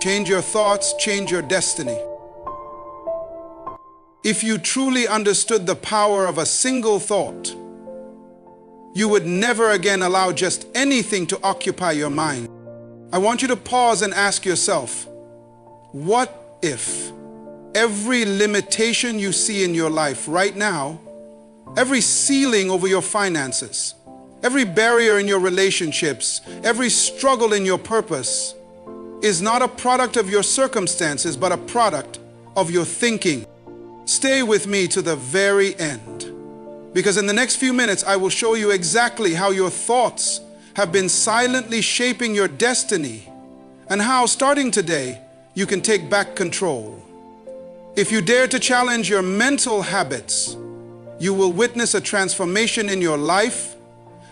Change your thoughts, change your destiny. If you truly understood the power of a single thought, you would never again allow just anything to occupy your mind. I want you to pause and ask yourself, what if every limitation you see in your life right now, every ceiling over your finances, every barrier in your relationships, every struggle in your purpose is not a product of your circumstances, but a product of your thinking? Stay with me to the very end, because in the next few minutes I will show you exactly how your thoughts have been silently shaping your destiny and how, starting today, you can take back control. If you dare to challenge your mental habits, you will witness a transformation in your life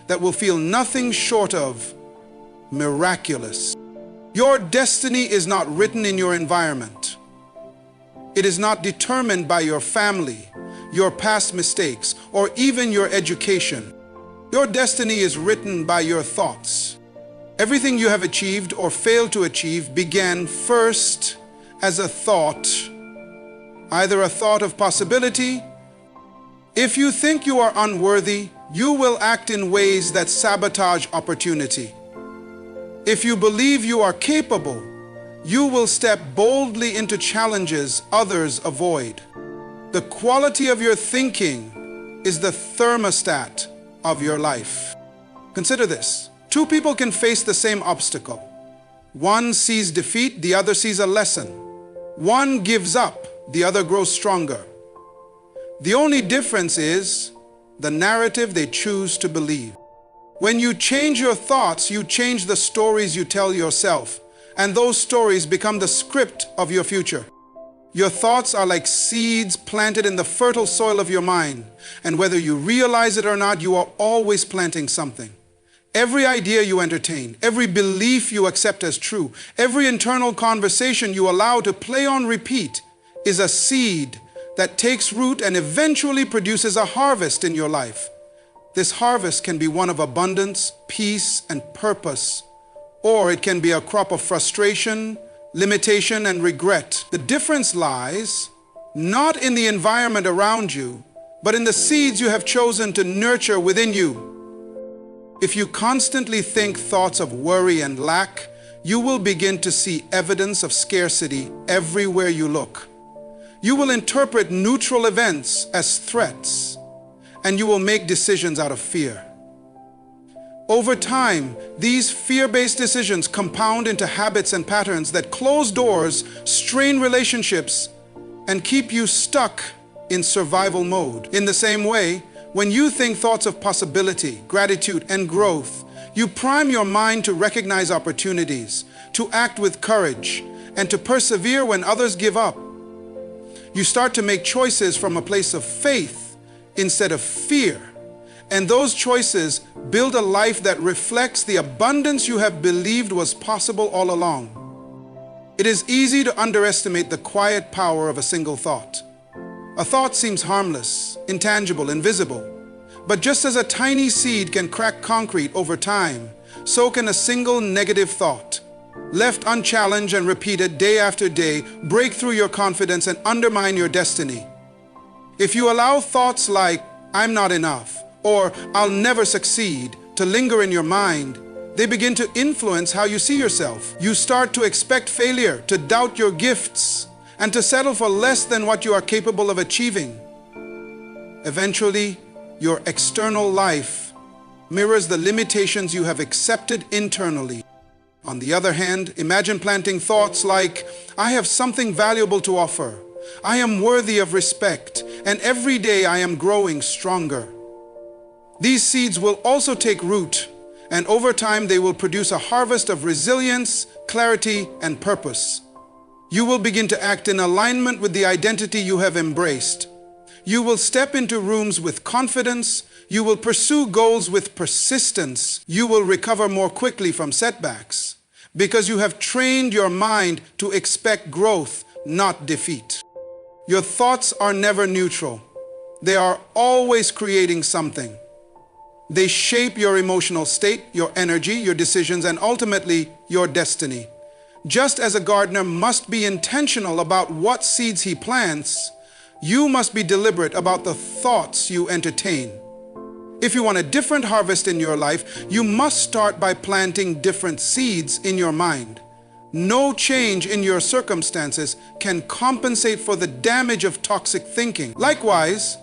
that will feel nothing short of miraculous. Your destiny is not written in your environment. It is not determined by your family, your past mistakes, or even your education. Your destiny is written by your thoughts. Everything you have achieved or failed to achieve began first as a thought, either a thought of possibility. If you think you are unworthy, you will act in ways that sabotage opportunity. If you believe you are capable, you will step boldly into challenges others avoid. The quality of your thinking is the thermostat of your life. Consider this. Two people can face the same obstacle. One sees defeat, the other sees a lesson. One gives up, the other grows stronger. The only difference is the narrative they choose to believe. When you change your thoughts, you change the stories you tell yourself, and those stories become the script of your future. Your thoughts are like seeds planted in the fertile soil of your mind, and whether you realize it or not, you are always planting something. Every idea you entertain, every belief you accept as true, every internal conversation you allow to play on repeat is a seed that takes root and eventually produces a harvest in your life. This harvest can be one of abundance, peace, and purpose, or it can be a crop of frustration, limitation, and regret. The difference lies not in the environment around you, but in the seeds you have chosen to nurture within you. If you constantly think thoughts of worry and lack, you will begin to see evidence of scarcity everywhere you look. You will interpret neutral events as threats, and you will make decisions out of fear. Over time, these fear-based decisions compound into habits and patterns that close doors, strain relationships, and keep you stuck in survival mode. In the same way, when you think thoughts of possibility, gratitude, and growth, you prime your mind to recognize opportunities, to act with courage, and to persevere when others give up. You start to make choices from a place of faith instead of fear. And those choices build a life that reflects the abundance you have believed was possible all along. It is easy to underestimate the quiet power of a single thought. A thought seems harmless, intangible, invisible. But just as a tiny seed can crack concrete over time, so can a single negative thought, left unchallenged and repeated day after day, break through your confidence and undermine your destiny. If you allow thoughts like, "I'm not enough," or "I'll never succeed," to linger in your mind, they begin to influence how you see yourself. You start to expect failure, to doubt your gifts, and to settle for less than what you are capable of achieving. Eventually, your external life mirrors the limitations you have accepted internally. On the other hand, imagine planting thoughts like, "I have something valuable to offer. I am worthy of respect, and every day I am growing stronger." These seeds will also take root, and over time they will produce a harvest of resilience, clarity, and purpose. You will begin to act in alignment with the identity you have embraced. You will step into rooms with confidence. You will pursue goals with persistence. You will recover more quickly from setbacks because you have trained your mind to expect growth, not defeat. Your thoughts are never neutral. They are always creating something. They shape your emotional state, your energy, your decisions, and ultimately your destiny. Just as a gardener must be intentional about what seeds he plants, you must be deliberate about the thoughts you entertain. If you want a different harvest in your life, you must start by planting different seeds in your mind. No change in your circumstances can compensate for the damage of toxic thinking. Likewise,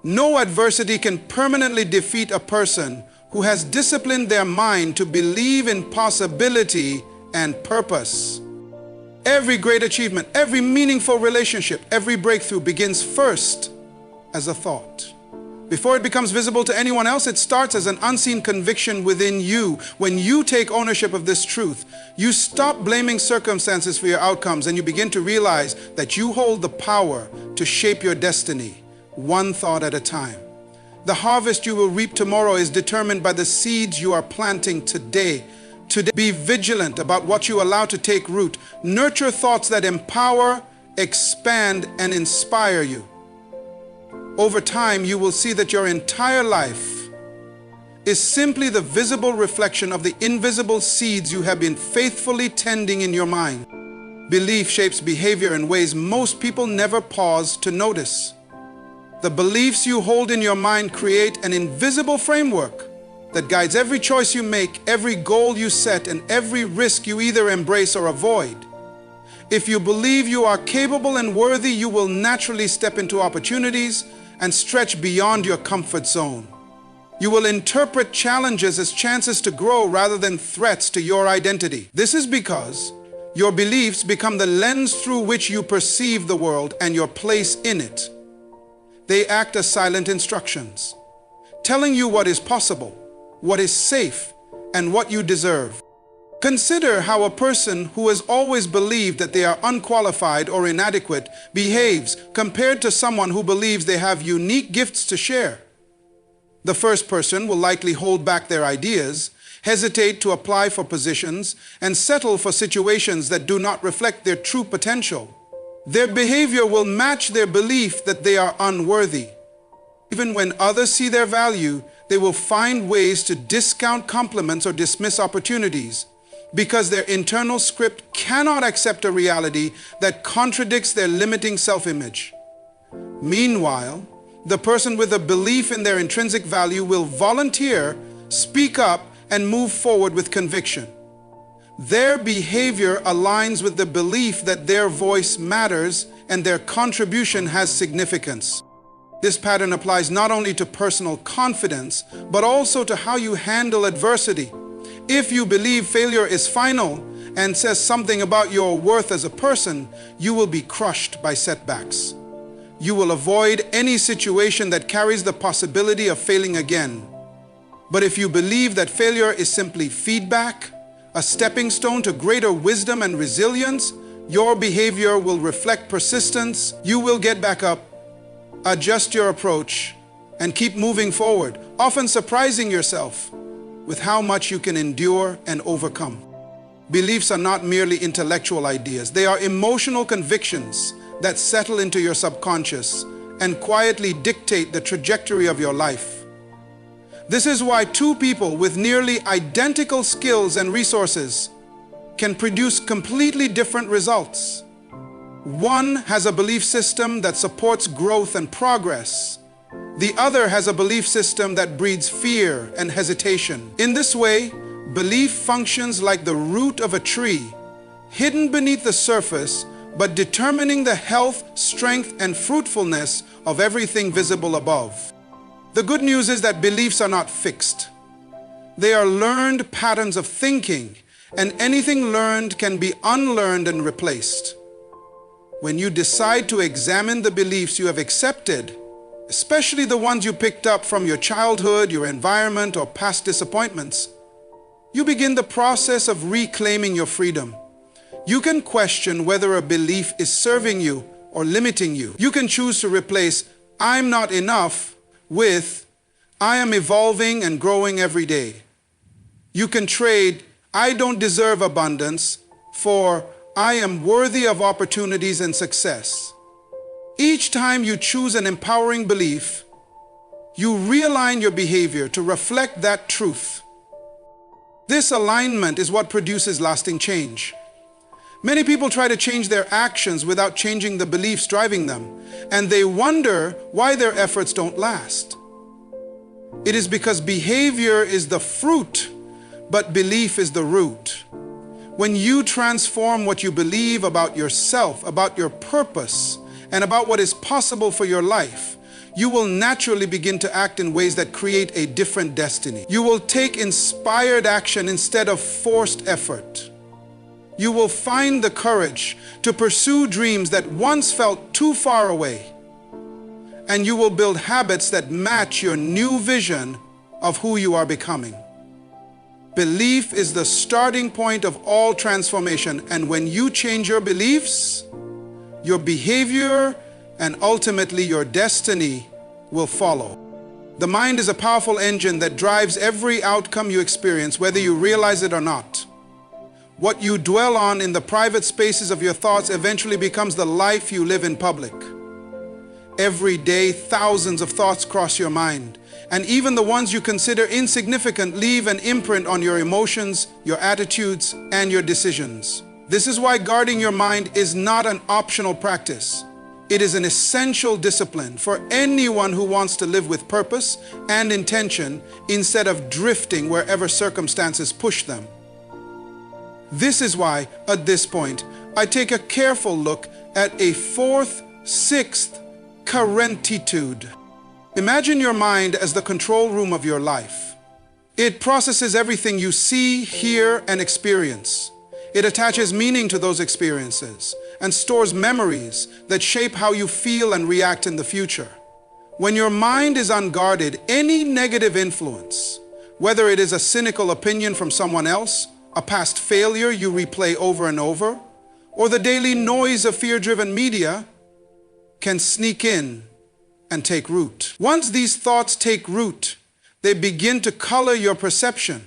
no adversity can permanently defeat a person who has disciplined their mind to believe in possibility and purpose. Every great achievement, every meaningful relationship, every breakthrough begins first as a thought. Before it becomes visible to anyone else, it starts as an unseen conviction within you. When you take ownership of this truth, you stop blaming circumstances for your outcomes and you begin to realize that you hold the power to shape your destiny, one thought at a time. The harvest you will reap tomorrow is determined by the seeds you are planting today. Today, be vigilant about what you allow to take root. Nurture thoughts that empower, expand, and inspire you. Over time, you will see that your entire life is simply the visible reflection of the invisible seeds you have been faithfully tending in your mind. Belief shapes behavior in ways most people never pause to notice. The beliefs you hold in your mind create an invisible framework that guides every choice you make, every goal you set, and every risk you either embrace or avoid. If you believe you are capable and worthy, you will naturally step into opportunities and stretch beyond your comfort zone. You will interpret challenges as chances to grow rather than threats to your identity. This is because your beliefs become the lens through which you perceive the world and your place in it. They act as silent instructions, telling you what is possible, what is safe, and what you deserve. Consider how a person who has always believed that they are unqualified or inadequate behaves compared to someone who believes they have unique gifts to share. The first person will likely hold back their ideas, hesitate to apply for positions, and settle for situations that do not reflect their true potential. Their behavior will match their belief that they are unworthy. Even when others see their value, they will find ways to discount compliments or dismiss opportunities, because their internal script cannot accept a reality that contradicts their limiting self-image. Meanwhile, the person with a belief in their intrinsic value will volunteer, speak up, and move forward with conviction. Their behavior aligns with the belief that their voice matters and their contribution has significance. This pattern applies not only to personal confidence, but also to how you handle adversity. If you believe failure is final and says something about your worth as a person, you will be crushed by setbacks. You will avoid any situation that carries the possibility of failing again. But if you believe that failure is simply feedback, a stepping stone to greater wisdom and resilience, your behavior will reflect persistence. You will get back up, adjust your approach, and keep moving forward, often surprising yourself with how much you can endure and overcome. Beliefs are not merely intellectual ideas. They are emotional convictions that settle into your subconscious and quietly dictate the trajectory of your life. This is why two people with nearly identical skills and resources can produce completely different results. One has a belief system that supports growth and progress. The other has a belief system that breeds fear and hesitation. In this way, belief functions like the root of a tree, hidden beneath the surface, but determining the health, strength, and fruitfulness of everything visible above. The good news is that beliefs are not fixed. They are learned patterns of thinking, and anything learned can be unlearned and replaced. When you decide to examine the beliefs you have accepted, especially the ones you picked up from your childhood, your environment, or past disappointments, you begin the process of reclaiming your freedom. You can question whether a belief is serving you or limiting you. You can choose to replace "I'm not enough" with "I am evolving and growing every day." You can trade "I don't deserve abundance" for "I am worthy of opportunities and success." Each time you choose an empowering belief, you realign your behavior to reflect that truth. This alignment is what produces lasting change. Many people try to change their actions without changing the beliefs driving them, and they wonder why their efforts don't last. It is because behavior is the fruit, but belief is the root. When you transform what you believe about yourself, about your purpose, and about what is possible for your life, you will naturally begin to act in ways that create a different destiny. You will take inspired action instead of forced effort. You will find the courage to pursue dreams that once felt too far away. And you will build habits that match your new vision of who you are becoming. Belief is the starting point of all transformation, and when you change your beliefs, your behavior and ultimately your destiny will follow. The mind is a powerful engine that drives every outcome you experience, whether you realize it or not. What you dwell on in the private spaces of your thoughts eventually becomes the life you live in public. Every day, thousands of thoughts cross your mind, and even the ones you consider insignificant leave an imprint on your emotions, your attitudes, and your decisions. This is why guarding your mind is not an optional practice. It is an essential discipline for anyone who wants to live with purpose and intention instead of drifting wherever circumstances push them. This is why, at this point, I take a careful look at a fourth, sixth currentitude. Imagine your mind as the control room of your life. It processes everything you see, hear, and experience. It attaches meaning to those experiences and stores memories that shape how you feel and react in the future. When your mind is unguarded, any negative influence, whether it is a cynical opinion from someone else, a past failure you replay over and over, or the daily noise of fear-driven media, can sneak in and take root. Once these thoughts take root, they begin to color your perception.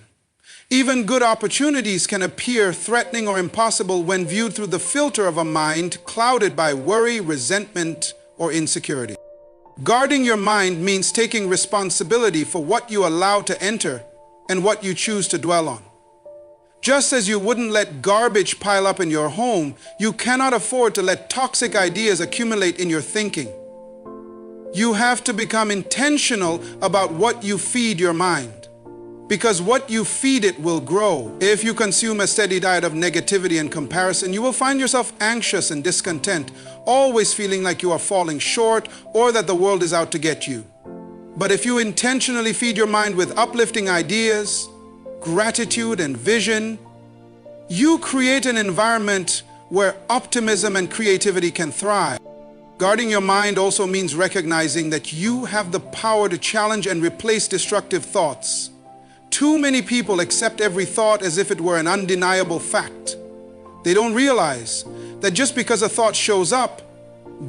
Even good opportunities can appear threatening or impossible when viewed through the filter of a mind clouded by worry, resentment, or insecurity. Guarding your mind means taking responsibility for what you allow to enter and what you choose to dwell on. Just as you wouldn't let garbage pile up in your home, you cannot afford to let toxic ideas accumulate in your thinking. You have to become intentional about what you feed your mind, because what you feed it will grow. If you consume a steady diet of negativity and comparison, you will find yourself anxious and discontent, always feeling like you are falling short or that the world is out to get you. But if you intentionally feed your mind with uplifting ideas, gratitude, and vision, you create an environment where optimism and creativity can thrive. Guarding your mind also means recognizing that you have the power to challenge and replace destructive thoughts. Too many people accept every thought as if it were an undeniable fact. They don't realize that just because a thought shows up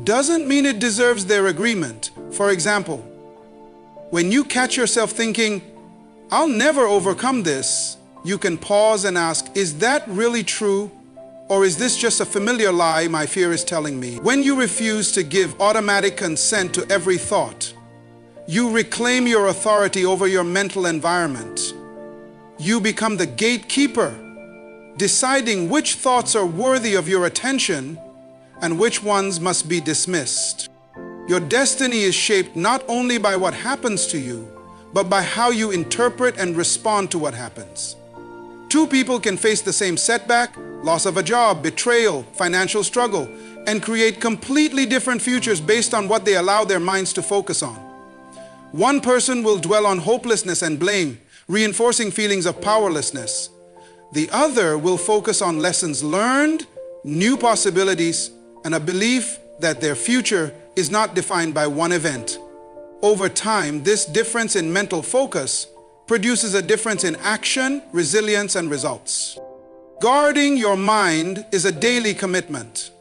doesn't mean it deserves their agreement. For example, when you catch yourself thinking, "I'll never overcome this," you can pause and ask, is that really true? Or is this just a familiar lie my fear is telling me? When you refuse to give automatic consent to every thought, you reclaim your authority over your mental environment. You become the gatekeeper, deciding which thoughts are worthy of your attention and which ones must be dismissed. Your destiny is shaped not only by what happens to you, but by how you interpret and respond to what happens. Two people can face the same setback, loss of a job, betrayal, financial struggle, and create completely different futures based on what they allow their minds to focus on. One person will dwell on hopelessness and blame, reinforcing feelings of powerlessness. The other will focus on lessons learned, new possibilities, and a belief that their future is not defined by one event. Over time, this difference in mental focus produces a difference in action, resilience, and results. Guarding your mind is a daily commitment.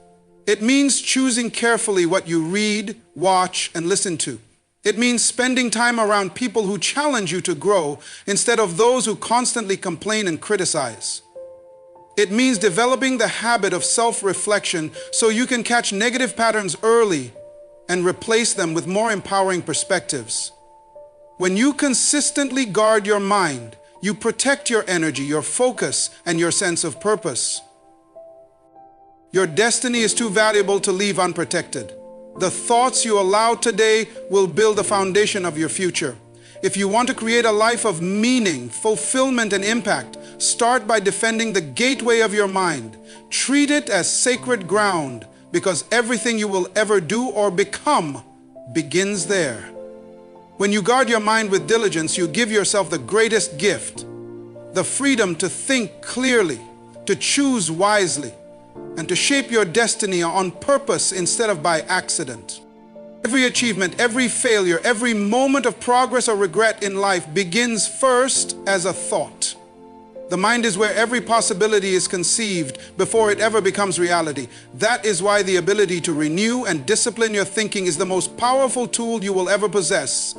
It means choosing carefully what you read, watch, and listen to. It means spending time around people who challenge you to grow instead of those who constantly complain and criticize. It means developing the habit of self-reflection so you can catch negative patterns early and replace them with more empowering perspectives. When you consistently guard your mind, you protect your energy, your focus, and your sense of purpose. Your destiny is too valuable to leave unprotected. The thoughts you allow today will build the foundation of your future. If you want to create a life of meaning, fulfillment, and impact, start by defending the gateway of your mind. Treat it as sacred ground, because everything you will ever do or become begins there. When you guard your mind with diligence, you give yourself the greatest gift, the freedom to think clearly, to choose wisely, and to shape your destiny on purpose instead of by accident. Every achievement, every failure, every moment of progress or regret in life begins first as a thought. The mind is where every possibility is conceived before it ever becomes reality. That is why the ability to renew and discipline your thinking is the most powerful tool you will ever possess.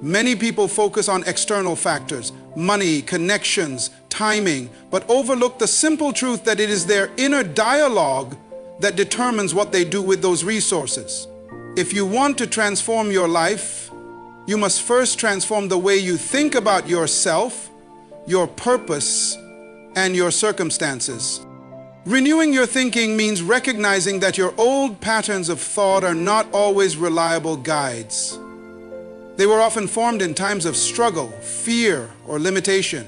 Many people focus on external factors, money, connections, timing, but overlook the simple truth that it is their inner dialogue that determines what they do with those resources. If you want to transform your life, you must first transform the way you think about yourself, your purpose, and your circumstances. Renewing your thinking means recognizing that your old patterns of thought are not always reliable guides. They were often formed in times of struggle, fear, or limitation.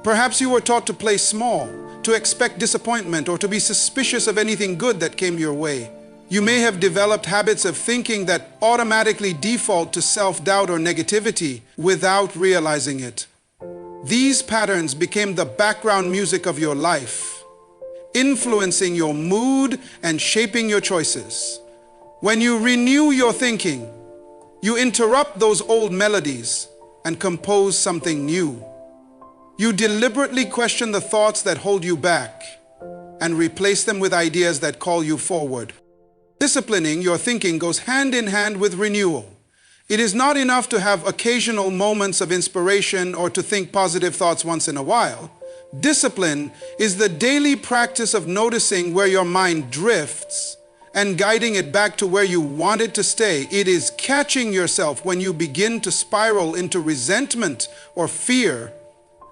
Perhaps you were taught to play small, to expect disappointment, or to be suspicious of anything good that came your way. You may have developed habits of thinking that automatically default to self-doubt or negativity without realizing it. These patterns became the background music of your life, influencing your mood and shaping your choices. When you renew your thinking, you interrupt those old melodies and compose something new. You deliberately question the thoughts that hold you back and replace them with ideas that call you forward. Disciplining your thinking goes hand in hand with renewal. It is not enough to have occasional moments of inspiration or to think positive thoughts once in a while. Discipline is the daily practice of noticing where your mind drifts and guiding it back to where you want it to stay. It is catching yourself when you begin to spiral into resentment or fear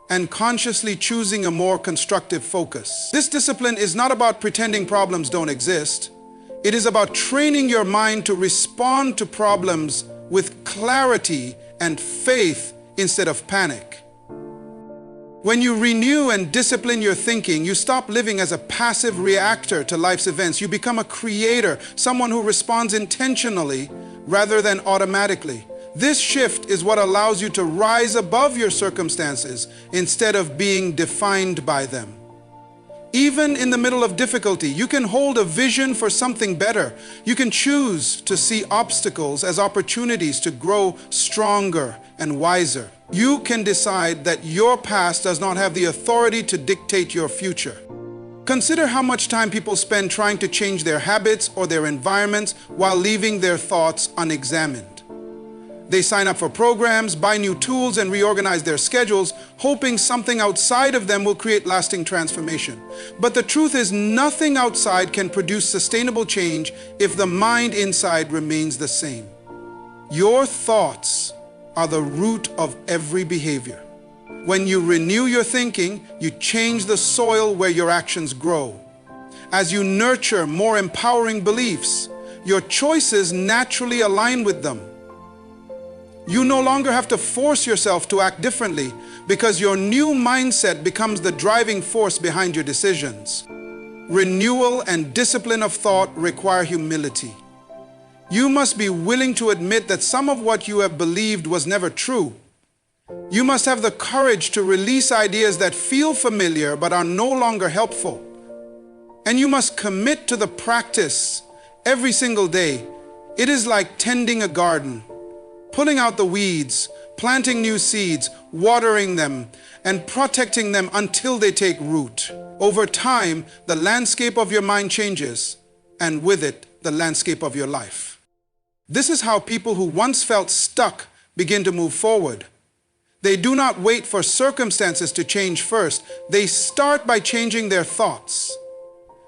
and consciously choosing a more constructive focus. This discipline is not about pretending problems don't exist. It is about training your mind to respond to problems with clarity and faith instead of panic. When you renew and discipline your thinking, you stop living as a passive reactor to life's events. You become a creator, someone who responds intentionally rather than automatically. This shift is what allows you to rise above your circumstances instead of being defined by them. Even in the middle of difficulty, you can hold a vision for something better. You can choose to see obstacles as opportunities to grow stronger and wiser. You can decide that your past does not have the authority to dictate your future. Consider how much time people spend trying to change their habits or their environments while leaving their thoughts unexamined. They sign up for programs, buy new tools, and reorganize their schedules, hoping something outside of them will create lasting transformation. But the truth is, nothing outside can produce sustainable change if the mind inside remains the same. Your thoughts are the root of every behavior. When you renew your thinking, you change the soil where your actions grow. As you nurture more empowering beliefs, your choices naturally align with them. You no longer have to force yourself to act differently because your new mindset becomes the driving force behind your decisions. Renewal and discipline of thought require humility. You must be willing to admit that some of what you have believed was never true. You must have the courage to release ideas that feel familiar but are no longer helpful. And you must commit to the practice every single day. It is like tending a garden. Pulling out the weeds, planting new seeds, watering them, and protecting them until they take root. Over time, the landscape of your mind changes, and with it, the landscape of your life. This is how people who once felt stuck begin to move forward. They do not wait for circumstances to change first. They start by changing their thoughts.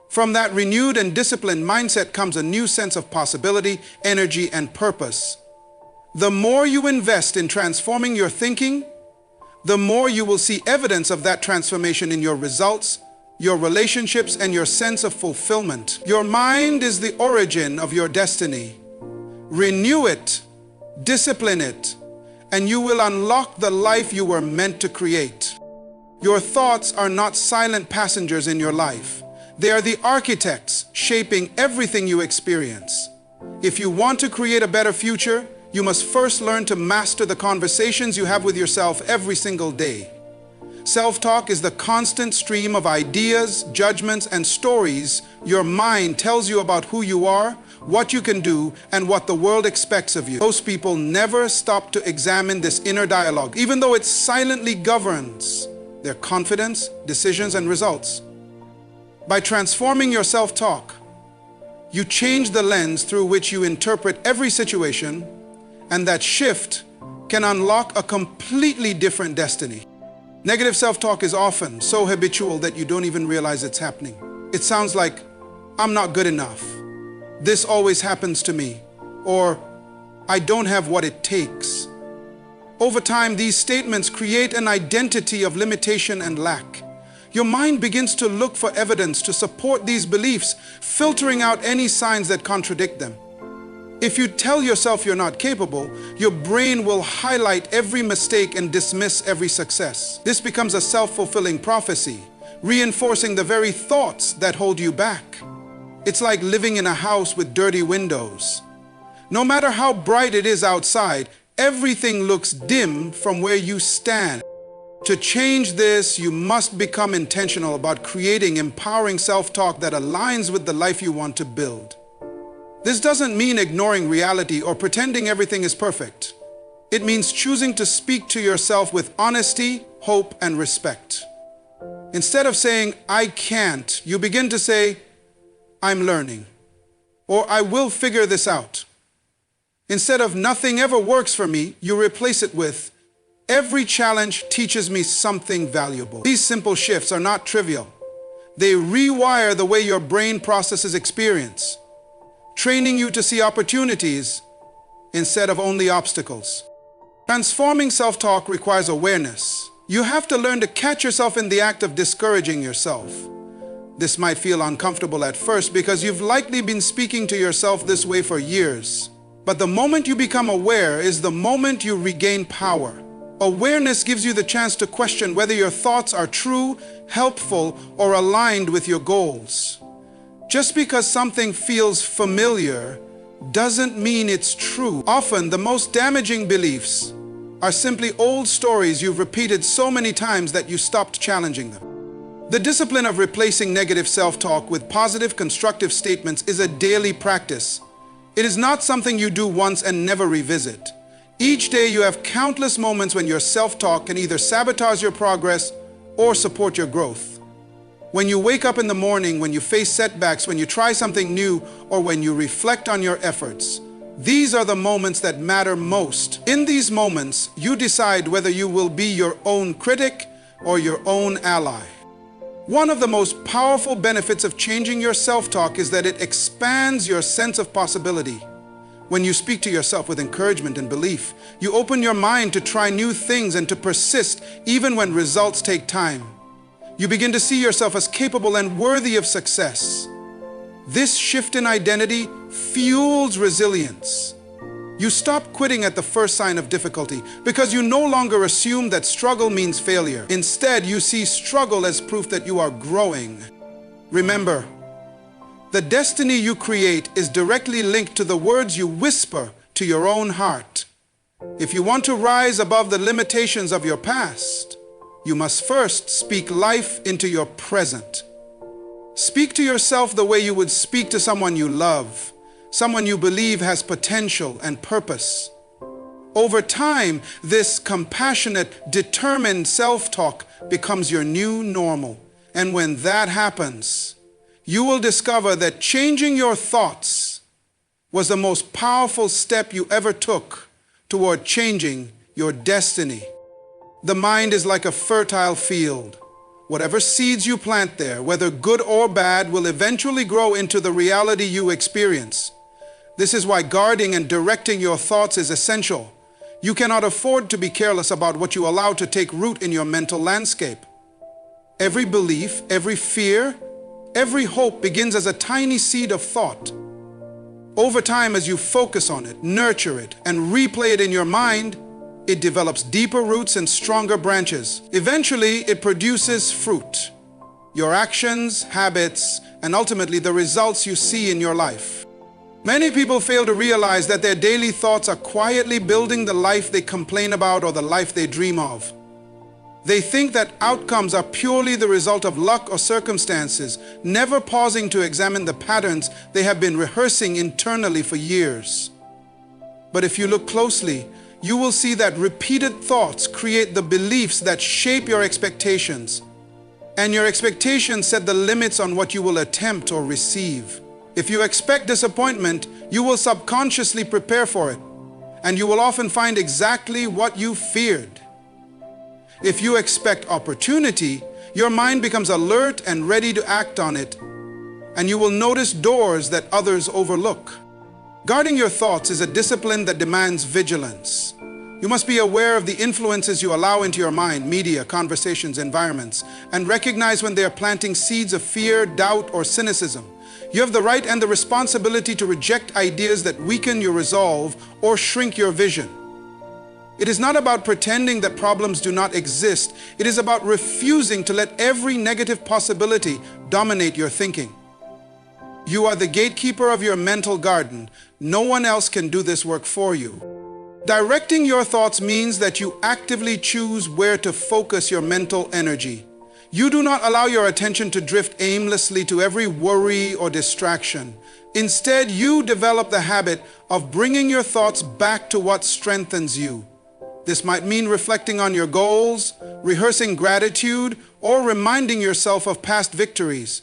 From that renewed and disciplined mindset comes a new sense of possibility, energy, and purpose. The more you invest in transforming your thinking, the more you will see evidence of that transformation in your results, your relationships, and your sense of fulfillment. Your mind is the origin of your destiny. Renew it, discipline it, and you will unlock the life you were meant to create. Your thoughts are not silent passengers in your life. They are the architects shaping everything you experience. If you want to create a better future, you must first learn to master the conversations you have with yourself every single day. Self-talk is the constant stream of ideas, judgments, and stories your mind tells you about who you are, what you can do, and what the world expects of you. Most people never stop to examine this inner dialogue, even though it silently governs their confidence, decisions, and results. By transforming your self-talk, you change the lens through which you interpret every situation, and that shift can unlock a completely different destiny. Negative self-talk is often so habitual that you don't even realize it's happening. It sounds like, "I'm not good enough," "This always happens to me," or "I don't have what it takes." Over time, these statements create an identity of limitation and lack. Your mind begins to look for evidence to support these beliefs, filtering out any signs that contradict them. If you tell yourself you're not capable, your brain will highlight every mistake and dismiss every success. This becomes a self-fulfilling prophecy, reinforcing the very thoughts that hold you back. It's like living in a house with dirty windows. No matter how bright it is outside, everything looks dim from where you stand. To change this, you must become intentional about creating empowering self-talk that aligns with the life you want to build. This doesn't mean ignoring reality or pretending everything is perfect. It means choosing to speak to yourself with honesty, hope, and respect. Instead of saying, "I can't," you begin to say, "I'm learning," or "I will figure this out." Instead of "nothing ever works for me," you replace it with, "Every challenge teaches me something valuable." These simple shifts are not trivial. They rewire the way your brain processes experience, training you to see opportunities instead of only obstacles. Transforming self-talk requires awareness. You have to learn to catch yourself in the act of discouraging yourself. This might feel uncomfortable at first because you've likely been speaking to yourself this way for years. But the moment you become aware is the moment you regain power. Awareness gives you the chance to question whether your thoughts are true, helpful, or aligned with your goals. Just because something feels familiar doesn't mean it's true. Often, the most damaging beliefs are simply old stories you've repeated so many times that you stopped challenging them. The discipline of replacing negative self-talk with positive, constructive statements is a daily practice. It is not something you do once and never revisit. Each day you have countless moments when your self-talk can either sabotage your progress or support your growth. When you wake up in the morning, when you face setbacks, when you try something new, or when you reflect on your efforts, these are the moments that matter most. In these moments, you decide whether you will be your own critic or your own ally. One of the most powerful benefits of changing your self-talk is that it expands your sense of possibility. When you speak to yourself with encouragement and belief, you open your mind to try new things and to persist even when results take time. You begin to see yourself as capable and worthy of success. This shift in identity fuels resilience. You stop quitting at the first sign of difficulty because you no longer assume that struggle means failure. Instead, you see struggle as proof that you are growing. Remember, the destiny you create is directly linked to the words you whisper to your own heart. If you want to rise above the limitations of your past, you must first speak life into your present. Speak to yourself the way you would speak to someone you love, someone you believe has potential and purpose. Over time, this compassionate, determined self-talk becomes your new normal. And when that happens, you will discover that changing your thoughts was the most powerful step you ever took toward changing your destiny. The mind is like a fertile field. Whatever seeds you plant there, whether good or bad, will eventually grow into the reality you experience. This is why guarding and directing your thoughts is essential. You cannot afford to be careless about what you allow to take root in your mental landscape. Every belief, every fear, every hope begins as a tiny seed of thought. Over time, as you focus on it, nurture it, and replay it in your mind, it develops deeper roots and stronger branches. Eventually, it produces fruit. Your actions, habits, and ultimately the results you see in your life. Many people fail to realize that their daily thoughts are quietly building the life they complain about or the life they dream of. They think that outcomes are purely the result of luck or circumstances, never pausing to examine the patterns they have been rehearsing internally for years. But if you look closely, you will see that repeated thoughts create the beliefs that shape your expectations, and your expectations set the limits on what you will attempt or receive. If you expect disappointment, you will subconsciously prepare for it, and you will often find exactly what you feared. If you expect opportunity, your mind becomes alert and ready to act on it, and you will notice doors that others overlook. Guarding your thoughts is a discipline that demands vigilance. You must be aware of the influences you allow into your mind, media, conversations, environments, and recognize when they are planting seeds of fear, doubt, or cynicism. You have the right and the responsibility to reject ideas that weaken your resolve or shrink your vision. It is not about pretending that problems do not exist. It is about refusing to let every negative possibility dominate your thinking. You are the gatekeeper of your mental garden. No one else can do this work for you. Directing your thoughts means that you actively choose where to focus your mental energy. You do not allow your attention to drift aimlessly to every worry or distraction. Instead, you develop the habit of bringing your thoughts back to what strengthens you. This might mean reflecting on your goals, rehearsing gratitude, or reminding yourself of past victories.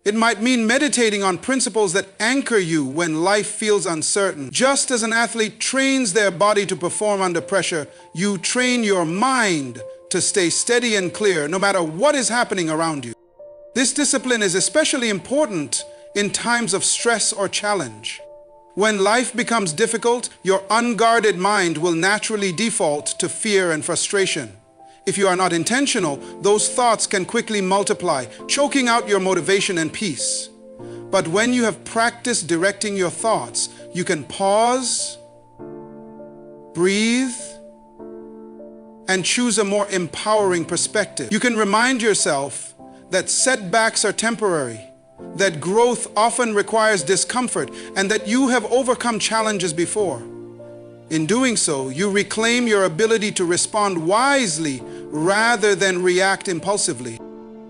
It might mean meditating on principles that anchor you when life feels uncertain. Just as an athlete trains their body to perform under pressure, you train your mind to stay steady and clear no matter what is happening around you. This discipline is especially important in times of stress or challenge. When life becomes difficult, your unguarded mind will naturally default to fear and frustration. If you are not intentional, those thoughts can quickly multiply, choking out your motivation and peace. But when you have practiced directing your thoughts, you can pause, breathe, and choose a more empowering perspective. You can remind yourself that setbacks are temporary, that growth often requires discomfort, and that you have overcome challenges before. In doing so, you reclaim your ability to respond wisely rather than react impulsively.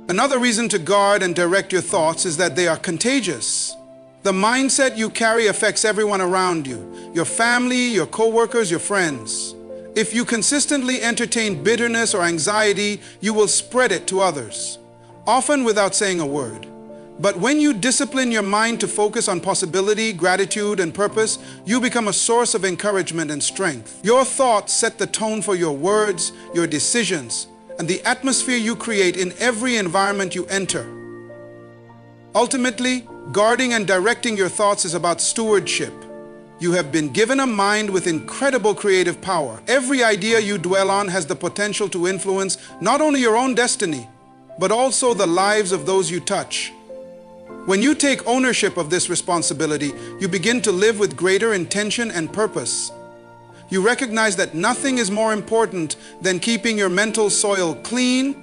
Another reason to guard and direct your thoughts is that they are contagious. The mindset you carry affects everyone around you, your family, your coworkers, your friends. If you consistently entertain bitterness or anxiety, you will spread it to others, often without saying a word. But when you discipline your mind to focus on possibility, gratitude, and purpose, you become a source of encouragement and strength. Your thoughts set the tone for your words, your decisions, and the atmosphere you create in every environment you enter. Ultimately, guarding and directing your thoughts is about stewardship. You have been given a mind with incredible creative power. Every idea you dwell on has the potential to influence not only your own destiny, but also the lives of those you touch. When you take ownership of this responsibility, you begin to live with greater intention and purpose. You recognize that nothing is more important than keeping your mental soil clean,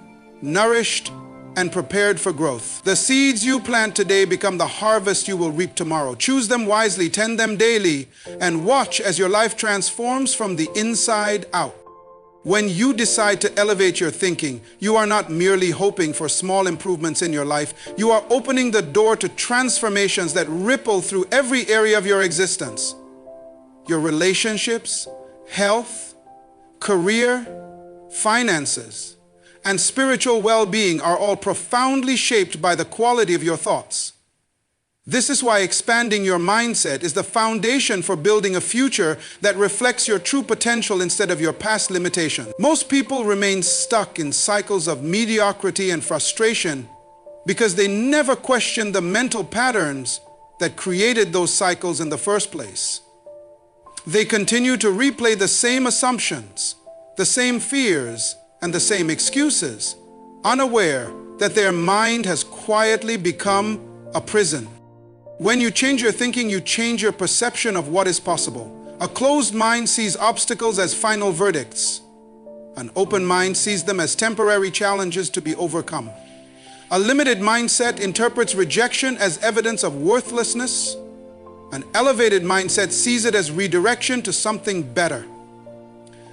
nourished, and prepared for growth. The seeds you plant today become the harvest you will reap tomorrow. Choose them wisely, tend them daily, and watch as your life transforms from the inside out. When you decide to elevate your thinking, you are not merely hoping for small improvements in your life. You are opening the door to transformations that ripple through every area of your existence. Your relationships, health, career, finances, and spiritual well-being are all profoundly shaped by the quality of your thoughts. This is why expanding your mindset is the foundation for building a future that reflects your true potential instead of your past limitations. Most people remain stuck in cycles of mediocrity and frustration because they never question the mental patterns that created those cycles in the first place. They continue to replay the same assumptions, the same fears, and the same excuses, unaware that their mind has quietly become a prison. When you change your thinking, you change your perception of what is possible. A closed mind sees obstacles as final verdicts. An open mind sees them as temporary challenges to be overcome. A limited mindset interprets rejection as evidence of worthlessness. An elevated mindset sees it as redirection to something better.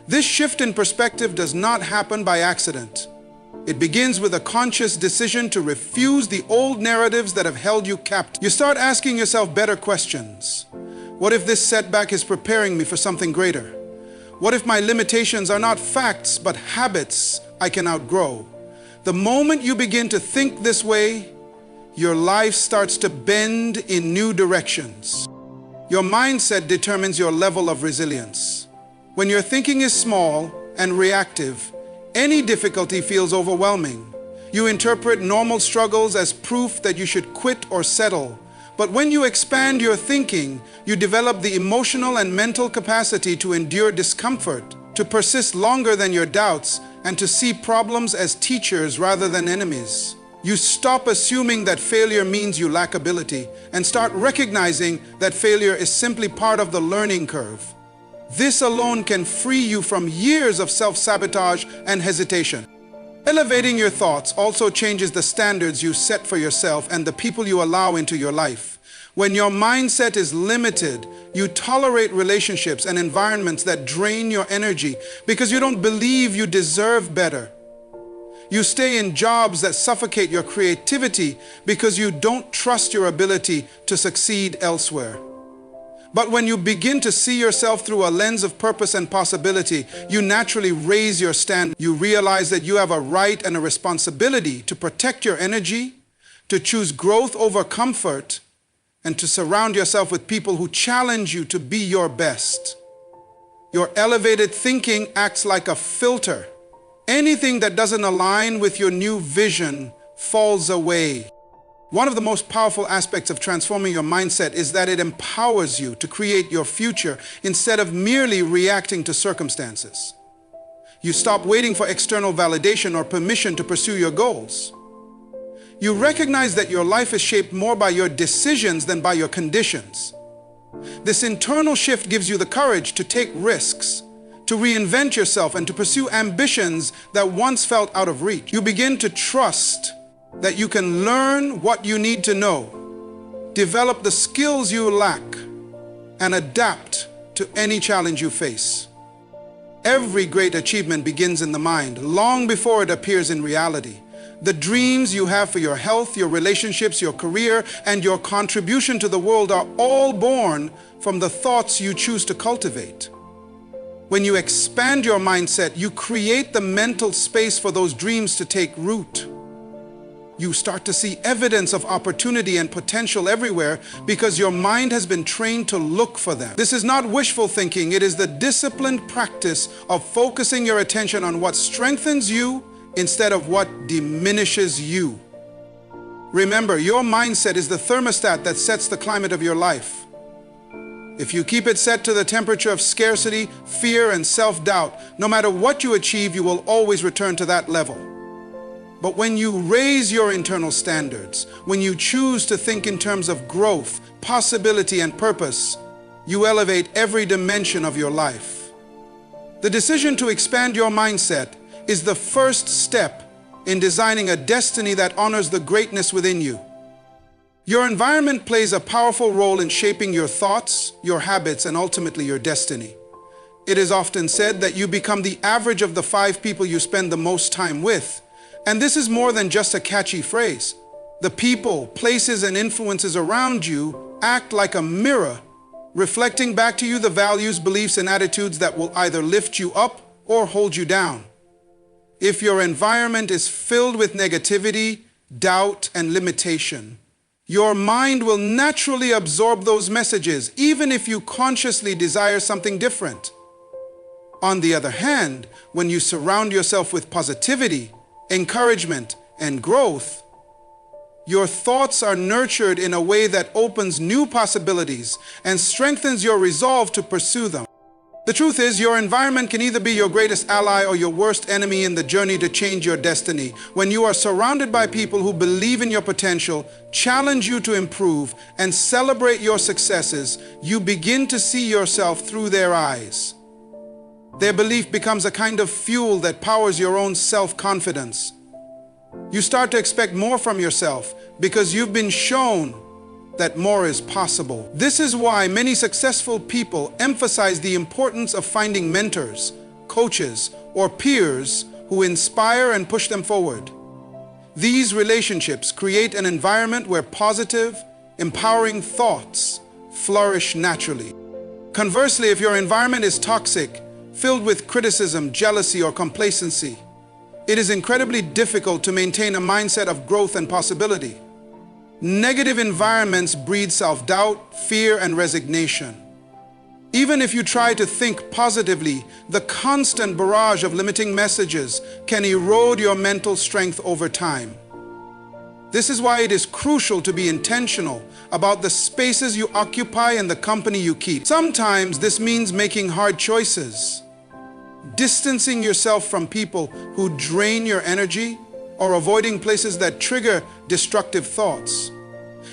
This shift in perspective does not happen by accident. It begins with a conscious decision to refuse the old narratives that have held you captive. You start asking yourself better questions. What if this setback is preparing me for something greater? What if my limitations are not facts but habits I can outgrow? The moment you begin to think this way, your life starts to bend in new directions. Your mindset determines your level of resilience. When your thinking is small and reactive, any difficulty feels overwhelming. You interpret normal struggles as proof that you should quit or settle. But when you expand your thinking, you develop the emotional and mental capacity to endure discomfort, to persist longer than your doubts, and to see problems as teachers rather than enemies. You stop assuming that failure means you lack ability and start recognizing that failure is simply part of the learning curve. This alone can free you from years of self-sabotage and hesitation. Elevating your thoughts also changes the standards you set for yourself and the people you allow into your life. When your mindset is limited, you tolerate relationships and environments that drain your energy because you don't believe you deserve better. You stay in jobs that suffocate your creativity because you don't trust your ability to succeed elsewhere. But when you begin to see yourself through a lens of purpose and possibility, you naturally raise your standard. You realize that you have a right and a responsibility to protect your energy, to choose growth over comfort, and to surround yourself with people who challenge you to be your best. Your elevated thinking acts like a filter. Anything that doesn't align with your new vision falls away. One of the most powerful aspects of transforming your mindset is that it empowers you to create your future instead of merely reacting to circumstances. You stop waiting for external validation or permission to pursue your goals. You recognize that your life is shaped more by your decisions than by your conditions. This internal shift gives you the courage to take risks, to reinvent yourself, and to pursue ambitions that once felt out of reach. You begin to trust that you can learn what you need to know, develop the skills you lack, and adapt to any challenge you face. Every great achievement begins in the mind, long before it appears in reality. The dreams you have for your health, your relationships, your career, and your contribution to the world are all born from the thoughts you choose to cultivate. When you expand your mindset, you create the mental space for those dreams to take root. You start to see evidence of opportunity and potential everywhere because your mind has been trained to look for them. This is not wishful thinking. It is the disciplined practice of focusing your attention on what strengthens you instead of what diminishes you. Remember, your mindset is the thermostat that sets the climate of your life. If you keep it set to the temperature of scarcity, fear, and self-doubt, no matter what you achieve, you will always return to that level. But when you raise your internal standards, when you choose to think in terms of growth, possibility, and purpose, you elevate every dimension of your life. The decision to expand your mindset is the first step in designing a destiny that honors the greatness within you. Your environment plays a powerful role in shaping your thoughts, your habits, and ultimately your destiny. It is often said that you become the average of the 5 people you spend the most time with. And this is more than just a catchy phrase. The people, places, and influences around you act like a mirror, reflecting back to you the values, beliefs, and attitudes that will either lift you up or hold you down. If your environment is filled with negativity, doubt, and limitation, your mind will naturally absorb those messages, even if you consciously desire something different. On the other hand, when you surround yourself with positivity, encouragement, and growth, your thoughts are nurtured in a way that opens new possibilities and strengthens your resolve to pursue them. The truth is, your environment can either be your greatest ally or your worst enemy in the journey to change your destiny. When you are surrounded by people who believe in your potential, challenge you to improve, and celebrate your successes, you begin to see yourself through their eyes. Their belief becomes a kind of fuel that powers your own self-confidence. You start to expect more from yourself because you've been shown that more is possible. This is why many successful people emphasize the importance of finding mentors, coaches, or peers who inspire and push them forward. These relationships create an environment where positive, empowering thoughts flourish naturally. Conversely, if your environment is toxic, filled with criticism, jealousy, or complacency, it is incredibly difficult to maintain a mindset of growth and possibility. Negative environments breed self-doubt, fear, and resignation. Even if you try to think positively, the constant barrage of limiting messages can erode your mental strength over time. This is why it is crucial to be intentional about the spaces you occupy and the company you keep. Sometimes this means making hard choices, distancing yourself from people who drain your energy, or avoiding places that trigger destructive thoughts.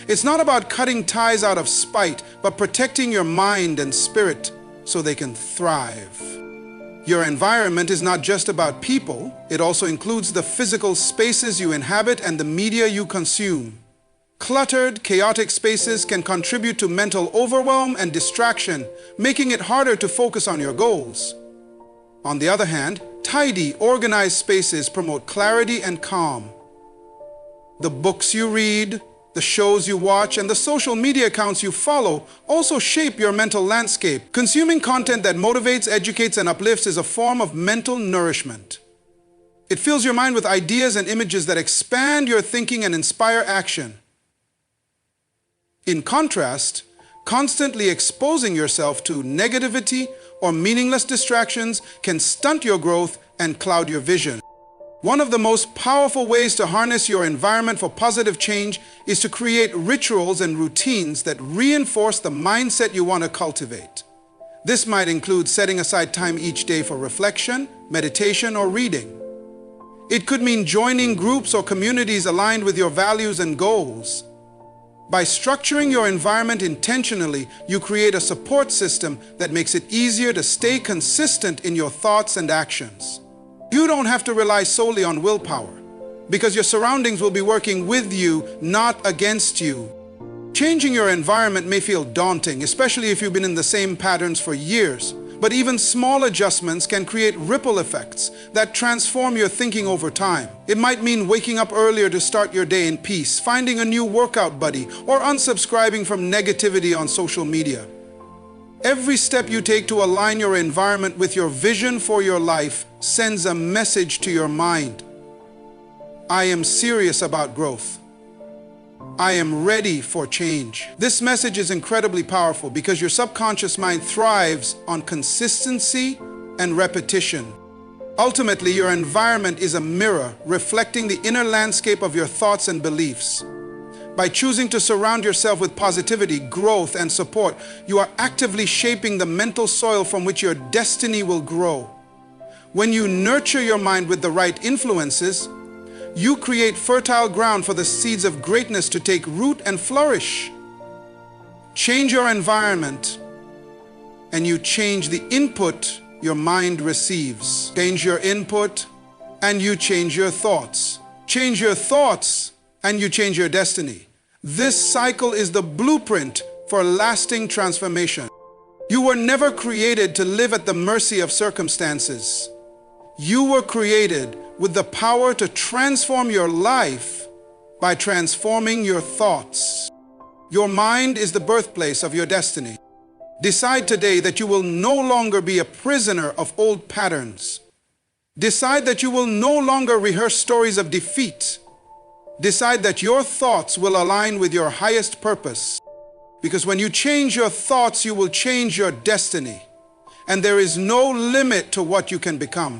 It's not about cutting ties out of spite, but protecting your mind and spirit so they can thrive. Your environment is not just about people, it also includes the physical spaces you inhabit and the media you consume. Cluttered, chaotic spaces can contribute to mental overwhelm and distraction, making it harder to focus on your goals. On the other hand, tidy, organized spaces promote clarity and calm. The books you read, the shows you watch, and the social media accounts you follow also shape your mental landscape. Consuming content that motivates, educates, and uplifts is a form of mental nourishment. It fills your mind with ideas and images that expand your thinking and inspire action. In contrast, constantly exposing yourself to negativity or meaningless distractions can stunt your growth and cloud your vision. One of the most powerful ways to harness your environment for positive change is to create rituals and routines that reinforce the mindset you want to cultivate. This might include setting aside time each day for reflection, meditation, or reading. It could mean joining groups or communities aligned with your values and goals. By structuring your environment intentionally, you create a support system that makes it easier to stay consistent in your thoughts and actions. You don't have to rely solely on willpower, because your surroundings will be working with you, not against you. Changing your environment may feel daunting, especially if you've been in the same patterns for years. But even small adjustments can create ripple effects that transform your thinking over time. It might mean waking up earlier to start your day in peace, finding a new workout buddy, or unsubscribing from negativity on social media. Every step you take to align your environment with your vision for your life sends a message to your mind. I am serious about growth. I am ready for change. This message is incredibly powerful because your subconscious mind thrives on consistency and repetition. Ultimately, your environment is a mirror reflecting the inner landscape of your thoughts and beliefs. By choosing to surround yourself with positivity, growth, and support, you are actively shaping the mental soil from which your destiny will grow. When you nurture your mind with the right influences, you create fertile ground for the seeds of greatness to take root and flourish. Change your environment, and you change the input your mind receives. Change your input, and you change your thoughts. Change your thoughts, and you change your destiny. This cycle is the blueprint for lasting transformation. You were never created to live at the mercy of circumstances. You were created with the power to transform your life by transforming your thoughts. Your mind is the birthplace of your destiny. Decide today that you will no longer be a prisoner of old patterns. Decide that you will no longer rehearse stories of defeat. Decide that your thoughts will align with your highest purpose. Because when you change your thoughts, you will change your destiny. And there is no limit to what you can become.